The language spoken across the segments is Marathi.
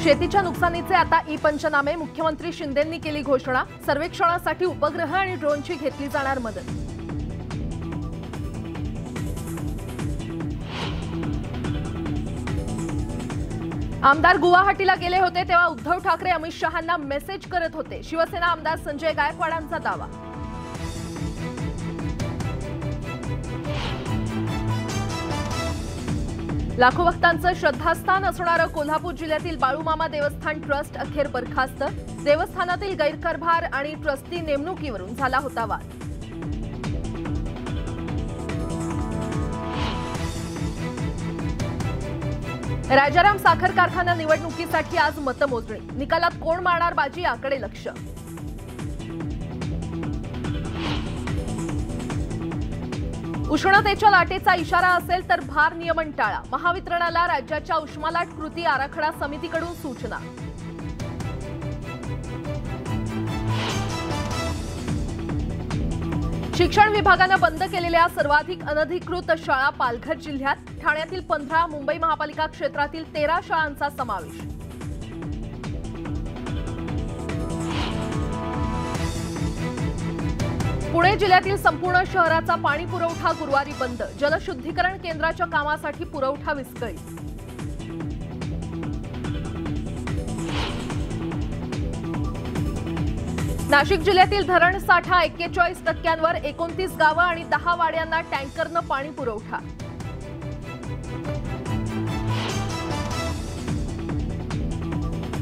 शेतीच्या नुकसानीचे आता ई-पंचनामे। मुख्यमंत्री शिंदेंनी केली घोषणा। सर्वेक्षणासाठी उपग्रह आणि ड्रोनची घेतली जाणार मदत। आमदार गुवाहाटीला गेले होते तेव्हा उद्धव ठाकरे अमित शहांना मेसेज करत होते। शिवसेना आमदार संजय गायकवाडांचा दावा। लाखो भक्तांचं श्रद्धास्थान असणारं कोल्हापूर जिल्ह्यातील बाळूमामा देवस्थान ट्रस्ट अखेर बरखास्त। देवस्थानातील गैरकारभार आणि ट्रस्टी नेमणुकीवरून झाला होता वाद। राजाराम साखर कारखाना निवडणुकीसाठी आज मतमोजणी। निकालात कोण मारणार बाजी याकडे लक्ष। उष्णतेच्या लाटेचा इशारा असेल तर भार नियमन टाळा। महावितरणाला राज्याच्या उष्मालाट कृती आराखडा समितीकडून सूचना। शिक्षण विभागानं बंद केलेल्या सर्वाधिक अनधिकृत शाळा पालघर जिल्ह्यात। ठाण्यातील 15, मुंबई महापालिका क्षेत्रातील 13 शाळांचा समावेश। पुणे जिल्ह्यातील संपूर्ण शहराचा पाणी पुरवठा गुरुवारी बंद। जलशुद्धीकरण केंद्राच्या कामासाठी पुरवठा विस्कळीत। नाशिक जिल्ह्यातील धरण साठा 41%, 29 गावं आणि 10 वाड्यांना टँकरनं पाणी पुरवठा।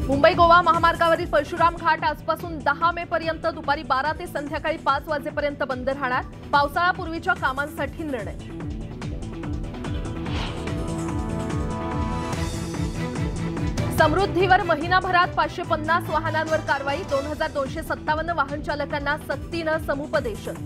मुंबई गोवा महामार्गावरील परशुराम घाट आजपासून 10 मे पर्यंत दुपारी 12 ते संध्याकाळी 5 वाजेपर्यंत बंद राहणार। पावसाळ्यापूर्वीच्या कामांसाठी निर्णय। समृद्धीवर महिनाभरात 550 वाहनांवर कारवाई। 2257 वाहन चालकांना सक्तीनं समुपदेशन।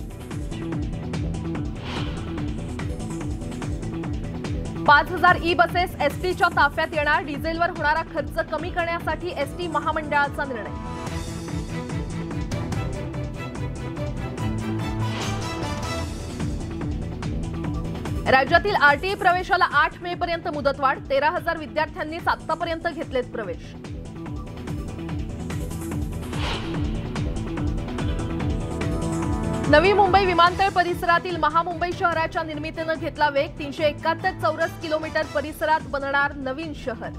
5000 ई बसेस एसटीच्या ताफ्यात येणार। डिझेलवर होणारा खर्च कमी करण्यासाठी एसटी महामंडळाचा निर्णय। राज्यातील आरटीई प्रवेशाला 8 मे पर्यंत मुदतवाढ। 13,000 विद्यार्थ्यांनीच आतापर्यंत घेतलेत प्रवेश। नवी मुंबई विमानतळ परिसरातील महामुंबई शहराच्या निर्मितीनं घेतला वेग। 371 चौरस किलोमीटर परिसरात बनणार नवीन शहर।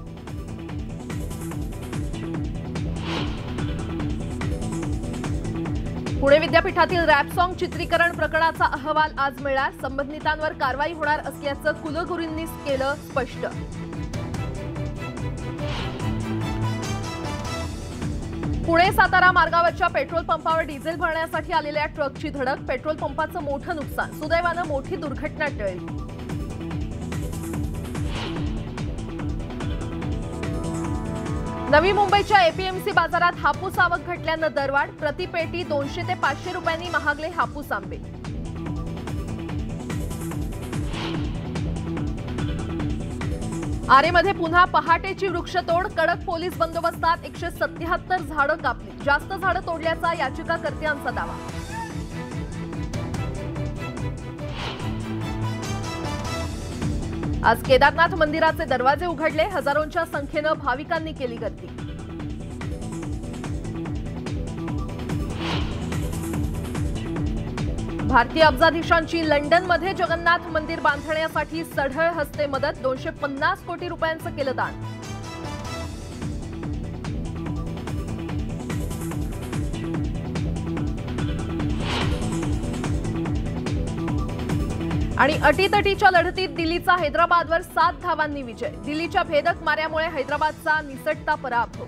पुणे विद्यापीठातील रॅप सॉंग चित्रीकरण प्रकरणाचा अहवाल आज मिळणार। संबंधितांवर कारवाई होणार असल्याचं कुलगुरूंनी केलं स्पष्ट। पुणे सातारा मार्गावरच्या पेट्रोल पंपावर डिझेल भरण्यासाठी आलेल्या ट्रकची धडक। पेट्रोल पंपाचं मोठं नुकसान। सुदैवानं मोठी दुर्घटना टळली। नवी मुंबईच्या एपीएमसी बाजारात हापूस आवक घटल्यानं दरवाढ। प्रतिपेटी 200 ते 500 रुपयांनी महागले हापूस आंबे। आरेमध्ये पुन्हा पहाटेची वृक्षतोड। कडक पोलीस बंदोबस्तात 177 झाडं कापली। जास्त झाडं तोडल्याचा याचिकाकर्त्यांचा दावा। आज केदारनाथ मंदिराचे दरवाजे उघडले। हजारोंच्या संख्येनं भाविकांनी केली गर्दी। भारतीय अब्जाधीशांची लंडनमध्ये जगन्नाथ मंदिर बांधण्यासाठी सढळ हस्ते मदत। 250 कोटी रुपयांचं केलं दान। आणि अटीतटीच्या लढतीत दिल्लीचा हैदराबादवर 7 धावांनी विजय। दिल्लीच्या भेदक माऱ्यामुळे हैदराबादचा निसटता पराभव।